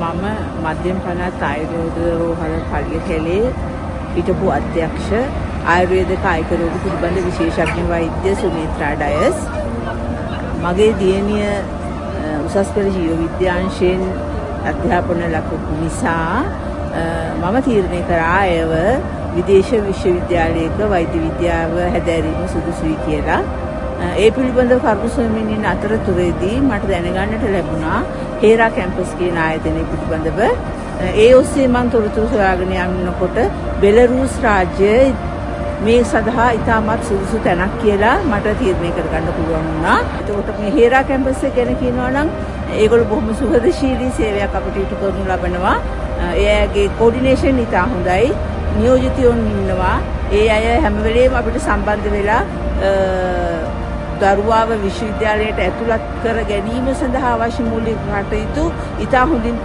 මම මධ්‍යම පළාත් ආයුර්වේද රෝහල පල්ලිකැලේ හිටපු අධ්‍යක්ෂ ආයුර්වේද කායික රෝග පිළිබඳ විශේෂඥ වෛද්‍ය සුමිත්‍රා ඩයස්. මගේ දියණිය උසස් පෙළ ජීව විද්‍යාංශයෙන් අධ්‍යාපන ලැබපු නිසා මම තීරණය කරා අයව විදේශ විශ්වවිද්‍යාලයක වෛද්‍ය විද්‍යාව හැදෑරීම සුදුසුයි කියලා. ඒ පිළිබඳව කරුණු සොයමින් අතරතුරේදී මට දැනගන්නට ලැබුණා හේරා කැම්පස් කියන ආයතනය පිළිබඳව. ඒ ඔස්සේ මම තොරතුරු සොයාගෙන යනකොට බෙලරුස් රාජ්‍යය මේ සඳහා ඉතාමත් සුදුසු තැනක් කියලා මට තීරණය කරගන්න පුළුවන් වුණා. එතකොට මේ හේරා කැම්පස් එක ගැන කියනවා නම් ඒගොල්ලෝ බොහොම සුහදශීලී සේවයක් අපිට ඉටු කරනු ලබනවා. එයාගේ කෝඩිනේෂන් ඉතා හොඳයි. නියෝජිතයෝන් ඉන්නවා. ඒ අය හැම වෙලේම අපිට සම්බන්ධ වෙලා දරුවාව විශ්වවිද්‍යාලයට ඇතුළත් කර ගැනීම සඳහා අවශ්‍ය මූලික කටයුතු ඉතා හොඳින්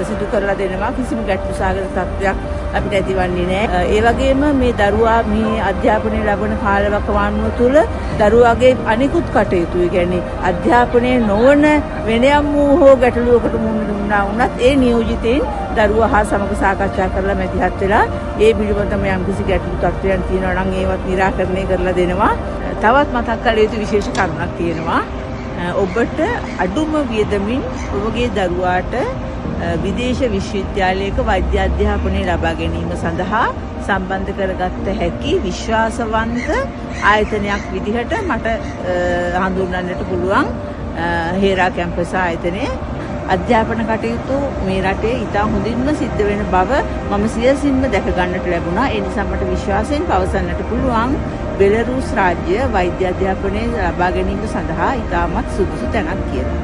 සිදු කරලා දෙනවා. කිසිම ගැටලු සහගත තත්ත්වයක් අපිට ඇතිවන්නේ නැහැ. ඒ වගේම මේ දරුවා මේ අධ්‍යාපනය ලබන කාලවකවානුව තුළ දරුවාගේ අනිකුත් කටයුතු, ඒ කියන්නේ අධ්‍යාපනයේ නොවන වෙනයම් වූ හෝ ගැටලුවකට මුහුණ දුන්නා වුණත් ඒ නියෝජිතයින් දරුවා හා සමග සාකච්ඡා කරලා මැදිහත් වෙලා ඒ පිළිබඳව යම්කිසි ගැටලු තත්ත්වයන් තියෙනවා නම් ඒවත් निराකරණය කරලා දෙනවා. තවත් මතක් කළ යුතු විශේෂ කරුණක් තියෙනවා. ඔබට අඩුම වියදමින් ඔබගේ දරුවාට විදේශ විශ්වවිද්‍යාලයක වෛද්‍ය අධ්‍යාපනය ලබා ගැනීම සඳහා සම්බන්ධ කරගත්ත හැකි විශ්වාසවන්ත ආයතනයක් විදිහට මට හඳුන්වන්නට පුළුවන් හේරා කැම්පස් ආයතනය. අධ්‍යාපන කටයුතු මේ රටේ ඉතා හොඳින්ම සිද්ධ වෙන බව මම සියසින්ම දැක ගන්නට ලැබුණා. ඒ නිසා මට විශ්වාසයෙන් පවසන්නට පුළුවන් බෙලරුස් රාජ්‍ය වෛද්‍ය අධ්‍යාපනය ලබා ගැනීම සඳහා ඉතාමත් සුදුසු තැනක් කියලා.